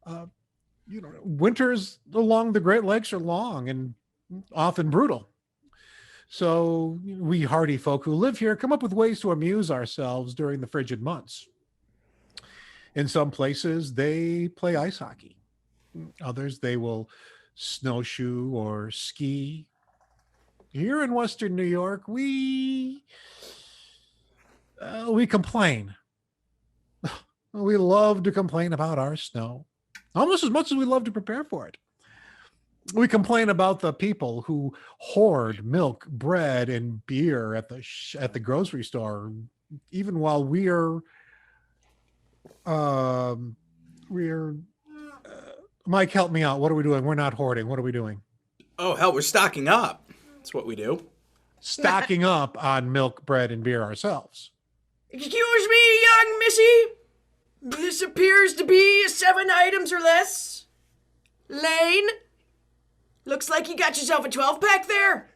Uh, winters along the Great Lakes are long and often brutal. So we hardy folk who live here come up with ways to amuse ourselves during the frigid months. In some places, they play ice hockey. Others, they will snowshoe or ski. Here in Western New York, we complain. We love to complain about our snow, almost as much as we love to prepare for it. We complain about the people who hoard milk, bread, and beer at the grocery store, even while we're. Mike, help me out. What are we doing? We're not hoarding. What are we doing? Oh, hell, we're stocking up. That's what we do. Stocking up on milk, bread, and beer ourselves. Excuse me, young missy. This appears to be 7 items or less. Lane, looks like you got yourself a 12-pack there.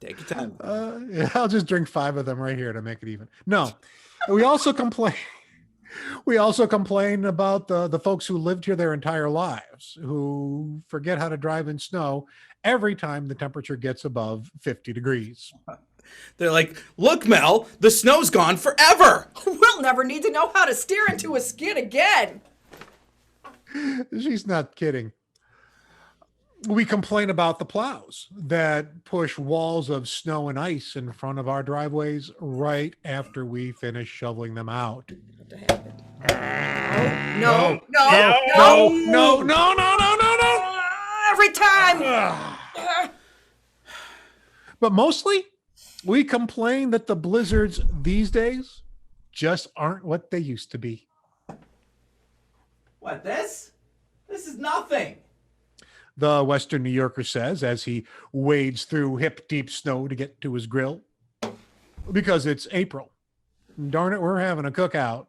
Take your time. Yeah, I'll just drink 5 of them right here to make it even. No, we also complain. We also complain about the folks who lived here their entire lives, who forget how to drive in snow every time the temperature gets above 50 degrees. They're like, look, Mel, the snow's gone forever. We'll never need to know how to steer into a skid again. She's not kidding. We complain about the plows that push walls of snow and ice in front of our driveways right after we finish shoveling them out. No. No. Every time. But mostly, we complain that the blizzards these days just aren't what they used to be. What, this? This is nothing. The Western New Yorker says as he wades through hip-deep snow to get to his grill. Because it's April. Darn it, we're having a cookout.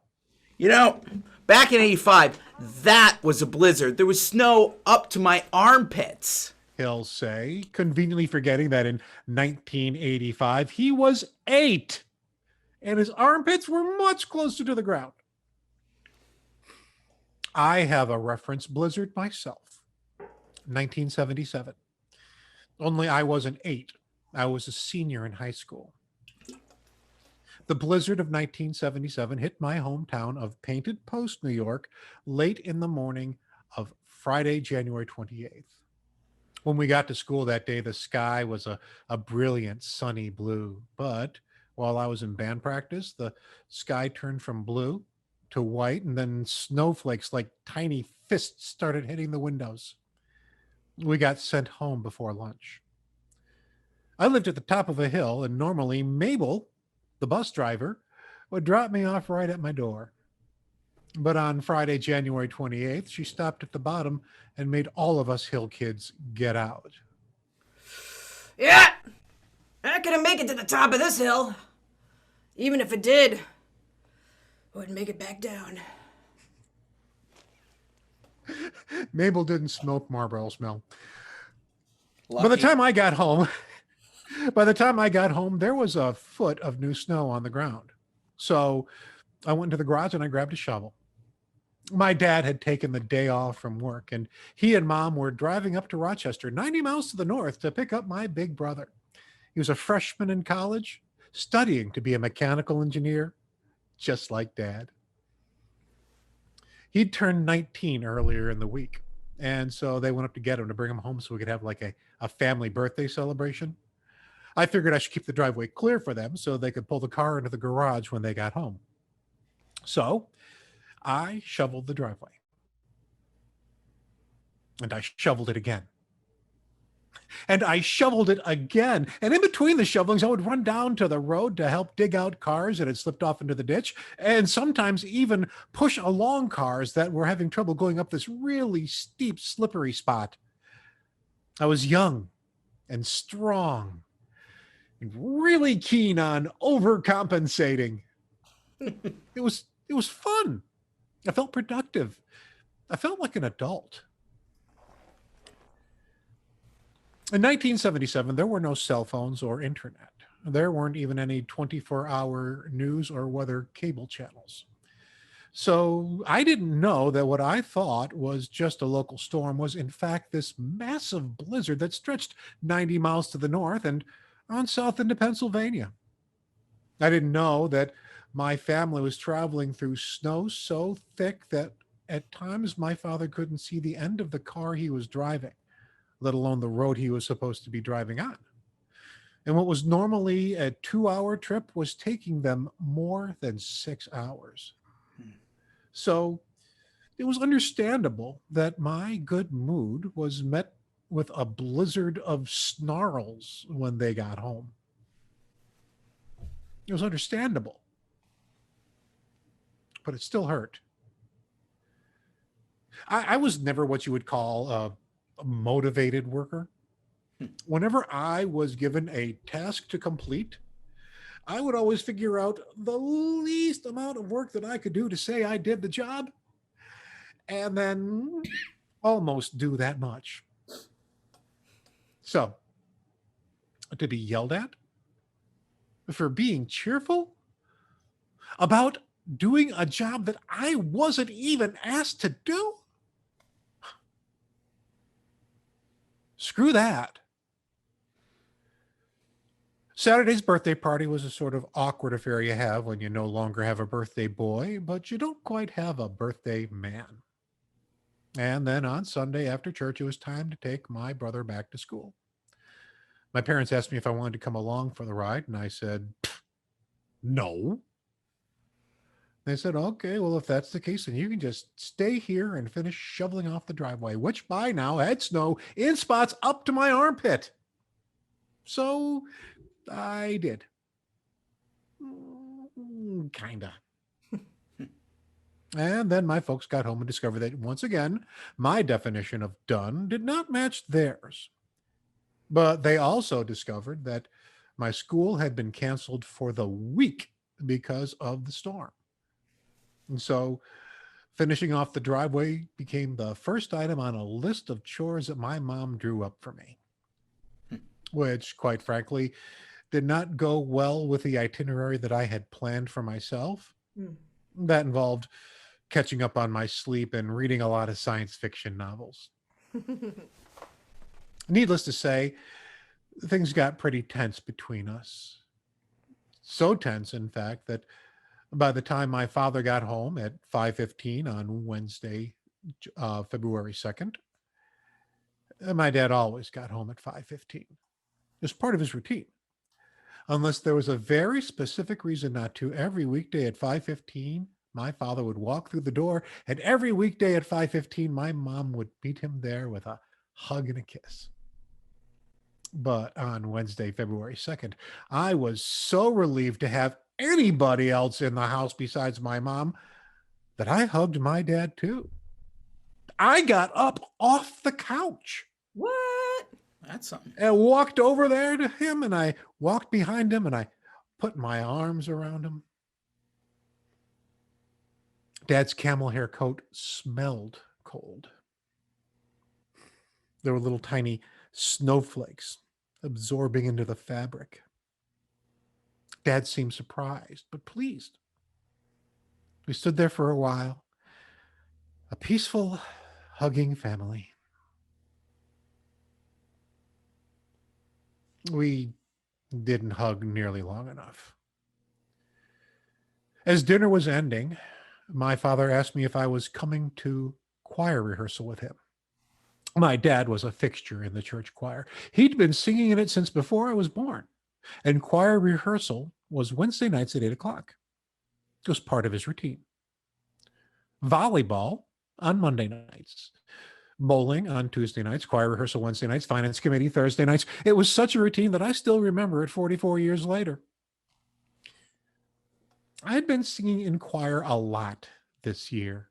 You know, back in 85, that was a blizzard. There was snow up to my armpits. He'll say, conveniently forgetting that in 1985 he was 8 and his armpits were much closer to the ground. I have a reference blizzard myself. 1977. Only I wasn't 8. I was a senior in high school. The blizzard of 1977 hit my hometown of Painted Post, New York, late in the morning of Friday, January 28th. When we got to school that day, the sky was a brilliant sunny blue. But while I was in band practice, the sky turned from blue to white, and then snowflakes like tiny fists started hitting the windows. We got sent home before lunch. I lived at the top of a hill, and normally Mabel, the bus driver, would drop me off right at my door. But on Friday, January 28th, she stopped at the bottom and made all of us hill kids get out. Yeah, not gonna make it to the top of this hill. Even if it did, I wouldn't make it back down. Mabel didn't smoke Marlboro smell. Lucky. By the time I got home, there was a foot of new snow on the ground. So I went into the garage and I grabbed a shovel. My dad had taken the day off from work, and he and mom were driving up to Rochester, 90 miles to the north, to pick up my big brother. He was a freshman in college, studying to be a mechanical engineer, just like dad. He'd turned 19 earlier in the week. And so they went up to get him to bring him home so we could have like a family birthday celebration. I figured I should keep the driveway clear for them so they could pull the car into the garage when they got home. So I shoveled the driveway. And I shoveled it again. And I shoveled it again. And in between the shovelings, I would run down to the road to help dig out cars that had slipped off into the ditch, and sometimes even push along cars that were having trouble going up this really steep, slippery spot. I was young and strong and really keen on overcompensating. It was fun. I felt productive. I felt like an adult. In 1977, there were no cell phones or internet. There weren't even any 24-hour news or weather cable channels. So I didn't know that what I thought was just a local storm was, in fact, this massive blizzard that stretched 90 miles to the north and on south into Pennsylvania. I didn't know that my family was traveling through snow so thick that at times my father couldn't see the end of the car he was driving, let alone the road he was supposed to be driving on. And what was normally a 2 hour trip was taking them more than 6 hours. So it was understandable that my good mood was met with a blizzard of snarls when they got home. It was understandable, but it still hurt. I was never what you would call a motivated worker. Whenever I was given a task to complete, I would always figure out the least amount of work that I could do to say I did the job and then almost do that much. So, to be yelled at for being cheerful about doing a job that I wasn't even asked to do? Screw that. Saturday's birthday party was a sort of awkward affair you have when you no longer have a birthday boy, but you don't quite have a birthday man. And then on Sunday after church, it was time to take my brother back to school. My parents asked me if I wanted to come along for the ride, and I said, no. They said, okay, well, if that's the case, then you can just stay here and finish shoveling off the driveway, which by now had snow in spots up to my armpit. So I did. Kinda. And then my folks got home and discovered that once again, my definition of done did not match theirs. But they also discovered that my school had been canceled for the week because of the storm. And so finishing off the driveway became the first item on a list of chores that my mom drew up for me, which, quite frankly, did not go well with the itinerary that I had planned for myself. That involved catching up on my sleep and reading a lot of science fiction novels. Needless to say, things got pretty tense between us. So tense, in fact, that by the time my father got home at 5:15 on Wednesday, February 2nd, my dad always got home at 5:15. It was part of his routine. Unless there was a very specific reason not to, every weekday at 5:15, my father would walk through the door, and every weekday at 5:15, my mom would meet him there with a hug and a kiss. But on Wednesday, February 2nd, I was so relieved to have anybody else in the house besides my mom that I hugged my dad too. I got up off the couch. What? That's something. And walked over there to him, and I walked behind him and I put my arms around him. Dad's camel hair coat smelled cold. There were little tiny snowflakes absorbing into the fabric. Dad seemed surprised, but pleased. We stood there for a while, a peaceful, hugging family. We didn't hug nearly long enough. As dinner was ending, my father asked me if I was coming to choir rehearsal with him. My dad was a fixture in the church choir. He'd been singing in it since before I was born, and choir rehearsal was Wednesday nights at 8 o'clock. It was part of his routine. Volleyball on Monday nights, bowling on Tuesday nights, choir rehearsal Wednesday nights, finance committee Thursday nights. It was such a routine that I still remember it 44 years later. I had been singing in choir a lot this year,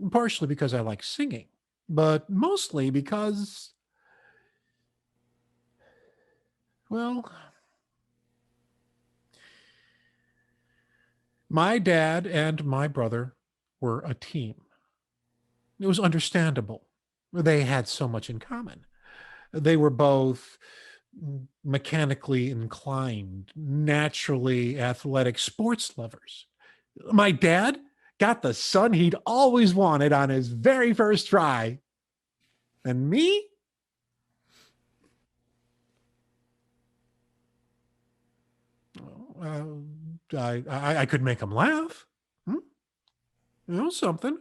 partially because I like singing, but mostly because, well, my dad and my brother were a team. It was understandable. They had so much in common. They were both mechanically inclined, naturally athletic sports lovers. My dad got the son he'd always wanted on his very first try. And me? I could make him laugh. Something.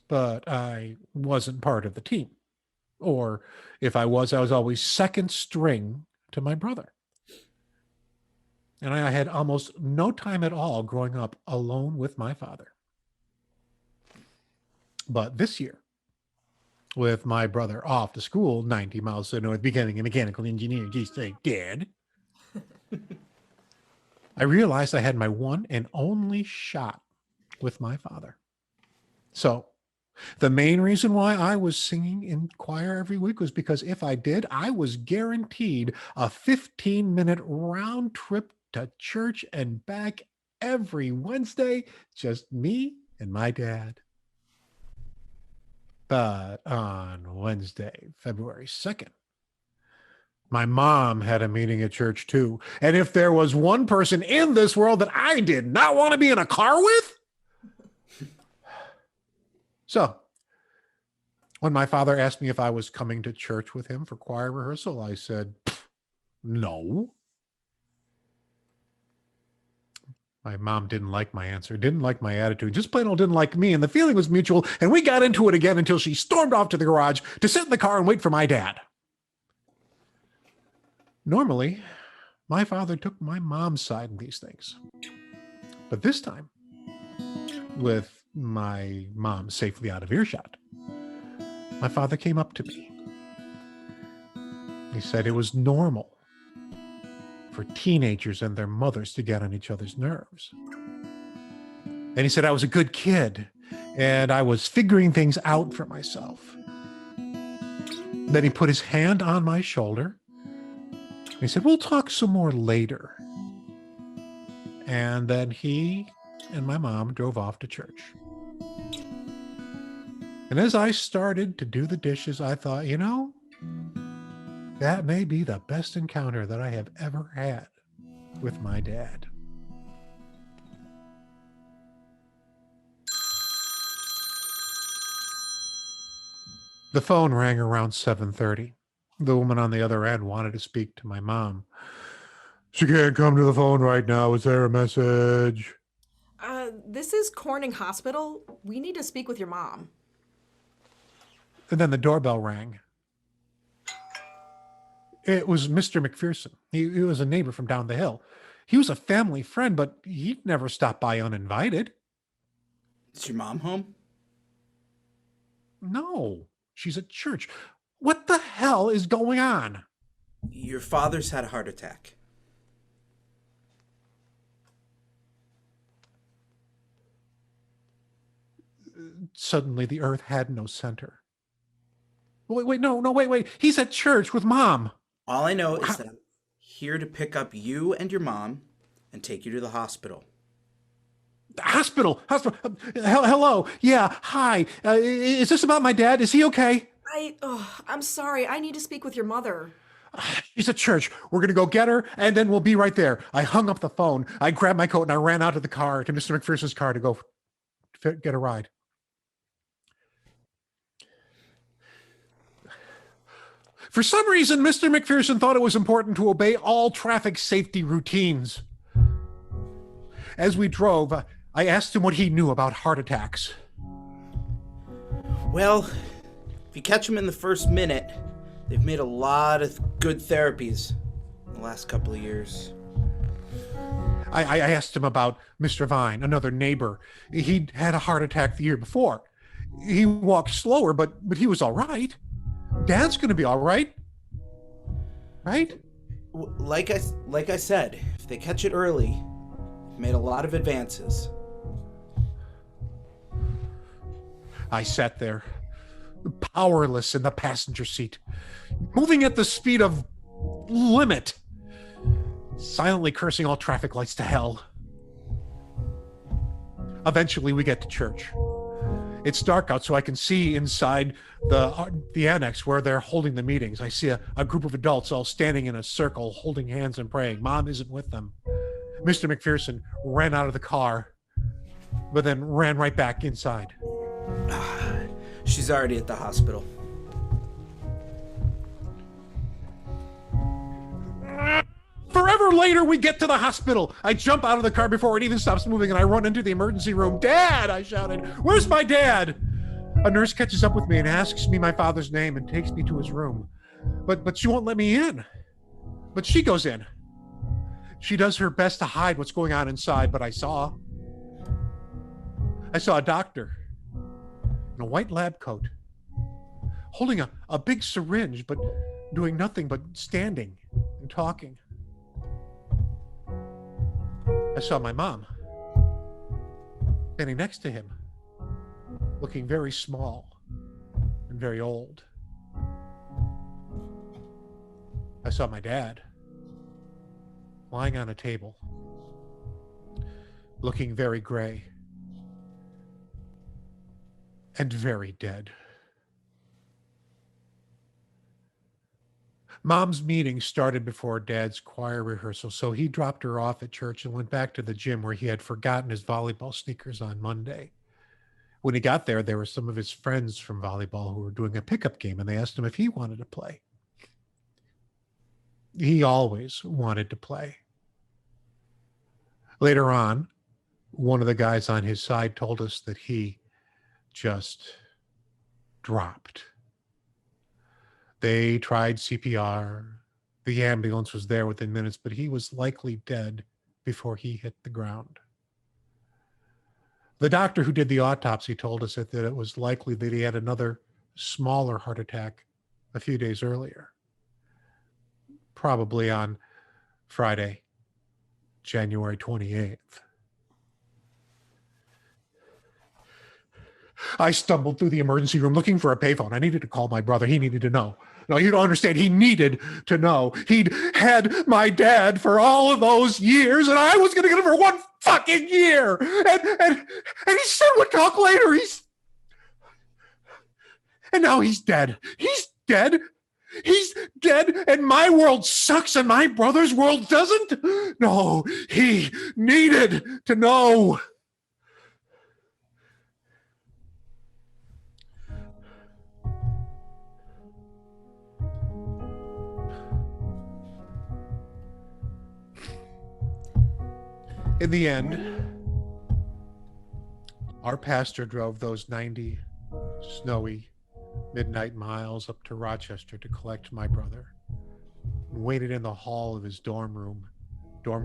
But I wasn't part of the team. Or if I was always second string to my brother. And I had almost no time at all growing up alone with my father. But this year, with my brother off to school 90 miles to the north, becoming a mechanical engineer, just like Dad, I realized I had my one and only shot with my father. So the main reason why I was singing in choir every week was because if I did, I was guaranteed a 15-minute round trip to church and back every Wednesday, just me and my dad. But on Wednesday, February 2nd, my mom had a meeting at church too. And if there was one person in this world that I did not want to be in a car with, so when my father asked me if I was coming to church with him for choir rehearsal, I said, no. My mom didn't like my answer, didn't like my attitude, just plain old didn't like me. And the feeling was mutual. And we got into it again until she stormed off to the garage to sit in the car and wait for my dad. Normally, my father took my mom's side in these things. But this time, with my mom safely out of earshot, my father came up to me. He said it was normal for teenagers and their mothers to get on each other's nerves. And he said I was a good kid and I was figuring things out for myself. Then he put his hand on my shoulder. And he said, we'll talk some more later. And then he and my mom drove off to church. And as I started to do the dishes, I thought, that may be the best encounter that I have ever had with my dad. The phone rang around 7:30. The woman on the other end wanted to speak to my mom. She can't come to the phone right now. Is there a message? This is Corning Hospital. We need to speak with your mom. And then the doorbell rang. It was Mr. McPherson. He was a neighbor from down the hill. He was a family friend, but he'd never stop by uninvited. Is your mom home? No, she's at church. What the hell is going on? Your father's had a heart attack. Suddenly the earth had no center. Wait. He's at church with Mom. All I know is that I'm here to pick up you and your mom and take you to the hospital. Hospital. Hello. Yeah, hi. Is this about my dad? Is he okay? I'm sorry. I need to speak with your mother. She's at church. We're going to go get her, and then we'll be right there. I hung up the phone. I grabbed my coat, and I ran out of the car, to Mr. McPherson's car, to go get a ride. For some reason, Mr. McPherson thought it was important to obey all traffic safety routines. As we drove, I asked him what he knew about heart attacks. Well, if you catch them in the first minute, they've made a lot of good therapies in the last couple of years. I asked him about Mr. Vine, another neighbor. He'd had a heart attack the year before. He walked slower, but he was all right. Dad's going to be all right. Right? Like I said, if they catch it early, they've made a lot of advances. I sat there, powerless in the passenger seat, moving at the speed of limit, silently cursing all traffic lights to hell. Eventually, we get to church. It's dark out, so I can see inside the annex where they're holding the meetings. I see a group of adults all standing in a circle, holding hands and praying. Mom isn't with them. Mr. McPherson ran out of the car. but then ran right back inside. She's already at the hospital. Forever later, we get to the hospital. I jump out of the car before it even stops moving, and I run into the emergency room. "Dad!" I shouted. "Where's my dad?" A nurse catches up with me and asks me my father's name and takes me to his room. But she won't let me in. But she goes in. She does her best to hide what's going on inside, but I saw a doctor in a white lab coat, holding a big syringe, but doing nothing but standing and talking. I saw my mom standing next to him, looking very small and very old. I saw my dad lying on a table, looking very gray and very dead. Mom's meeting started before Dad's choir rehearsal, so he dropped her off at church and went back to the gym where he had forgotten his volleyball sneakers on Monday. When he got there, there were some of his friends from volleyball who were doing a pickup game, and they asked him if he wanted to play. He always wanted to play. Later on, one of the guys on his side told us that he just dropped. They tried CPR. The ambulance was there within minutes, but he was likely dead before he hit the ground. The doctor who did the autopsy told us that it was likely that he had another smaller heart attack a few days earlier, probably on Friday, January 28th. I stumbled through the emergency room looking for a payphone. I needed to call my brother. He needed to know. No, you don't understand. He needed to know. He'd had my dad for all of those years, and I was going to get him for one fucking year. And he said we'd talk later. And now he's dead. He's dead. He's dead, and my world sucks, and my brother's world doesn't. No, he needed to know. In the end, our pastor drove those 90 snowy midnight miles up to Rochester to collect my brother, and waited in the hall of his dorm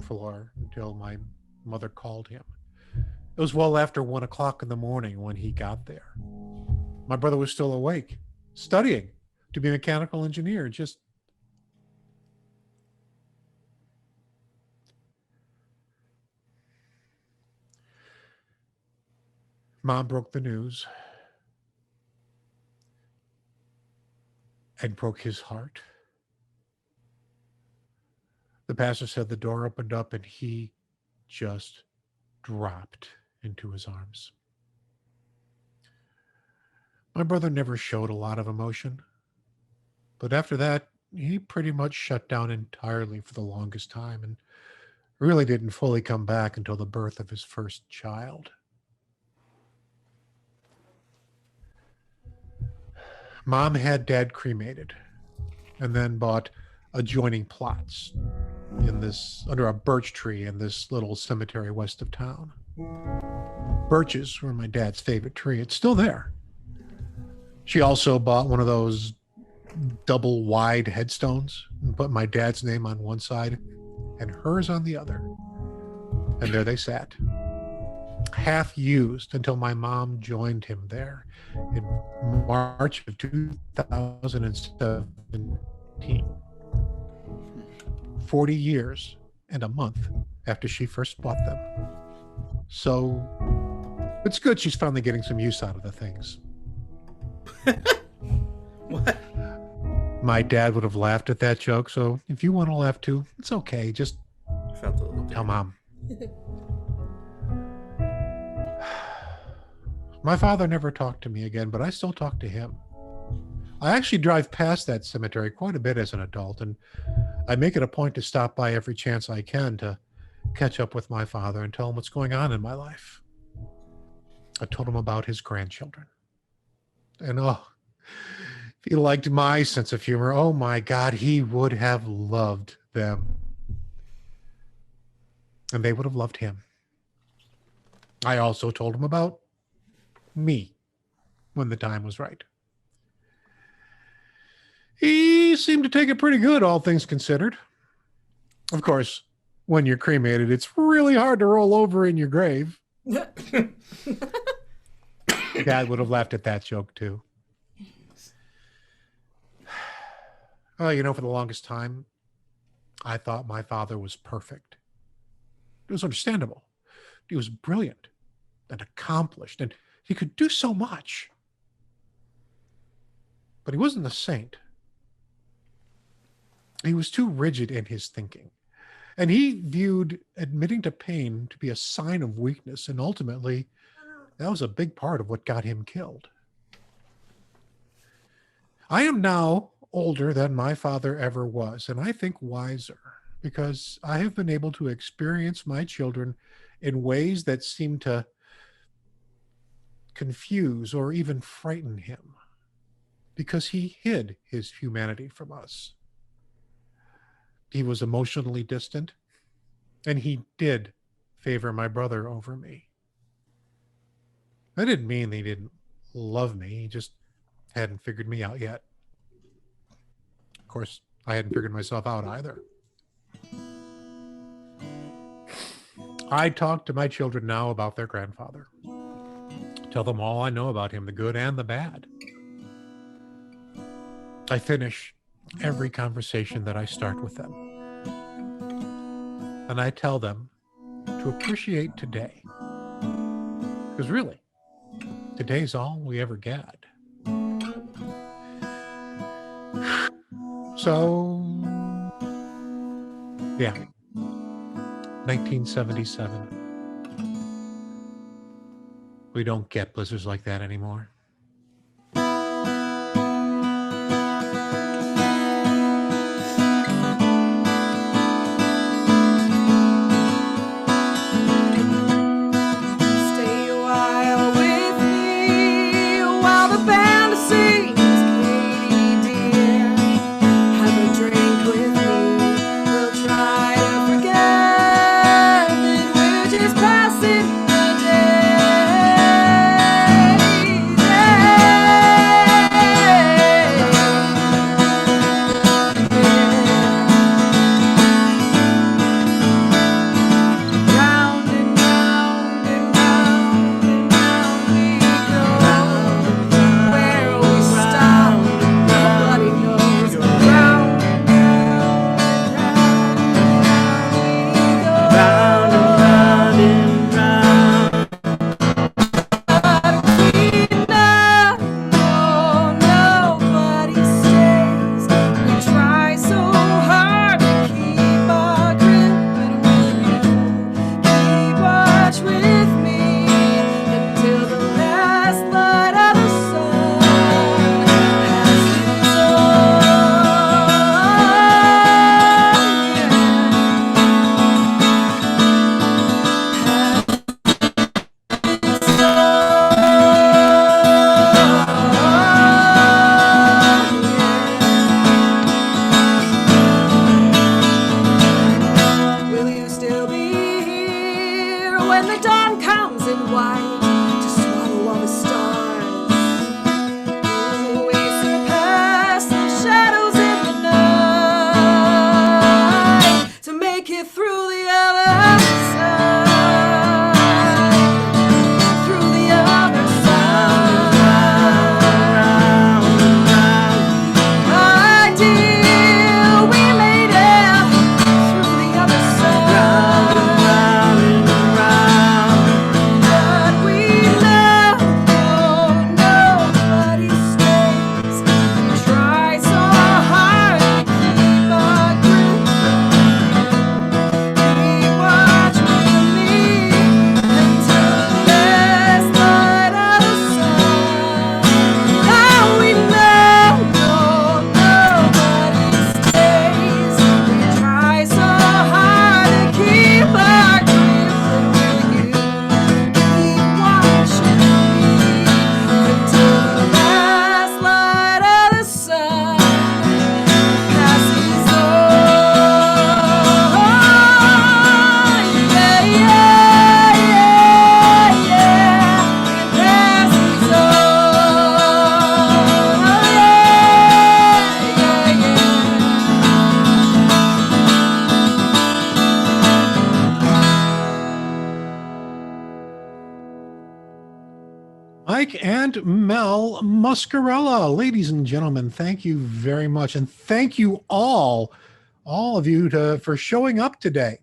floor, until my mother called him. It was well after 1 o'clock in the morning when he got there. My brother was still awake, studying to be a mechanical engineer. Mom broke the news and broke his heart. The pastor said the door opened up and he just dropped into his arms. My brother never showed a lot of emotion, but after that, he pretty much shut down entirely for the longest time and really didn't fully come back until the birth of his first child. Mom had Dad cremated and then bought adjoining plots under a birch tree in this little cemetery west of town. Birches were my dad's favorite tree. It's still there. She also bought one of those double wide headstones and put my dad's name on one side and hers on the other. And there they sat, half used, until my mom joined him there in March of 2017. 40 years and a month after she first bought them. So it's good she's finally getting some use out of the things. What? My dad would have laughed at that joke, so if you want to laugh too, it's okay. Just I felt a little bit. tell Mom. My father never talked to me again, but I still talk to him. I actually drive past that cemetery quite a bit as an adult, and I make it a point to stop by every chance I can to catch up with my father and tell him what's going on in my life. I told him about his grandchildren. And oh, if he liked my sense of humor, oh my God, he would have loved them. And they would have loved him. I also told him about me when the time was right. He seemed to take it pretty good, all things considered. Of course, when you're cremated, it's really hard to roll over in your grave. Dad would have laughed at that joke too. Well, for the longest time, I thought my father was perfect. It was understandable. He was brilliant and accomplished, and he could do so much. But he wasn't a saint. He was too rigid in his thinking. And he viewed admitting to pain to be a sign of weakness, and ultimately, that was a big part of what got him killed. I am now older than my father ever was, and I think wiser, because I have been able to experience my children in ways that seem to confuse or even frighten him, because he hid his humanity from us. He was emotionally distant, and he did favor my brother over me. That didn't mean he didn't love me. He just hadn't figured me out yet. Of course, I hadn't figured myself out either. I talk to my children now about their grandfather. Tell them all I know about him, the good and the bad. I finish every conversation that I start with them. And I tell them to appreciate today. Because really, today's all we ever get. So, yeah, 1977. We don't get blizzards like that anymore. Stay a while with me while the band sings, Katie dear. Have a drink with me. We'll try to forget that we're just passing the day. Ike and Mel Muscarella. Ladies and gentlemen, thank you very much. And thank you all of you for showing up today.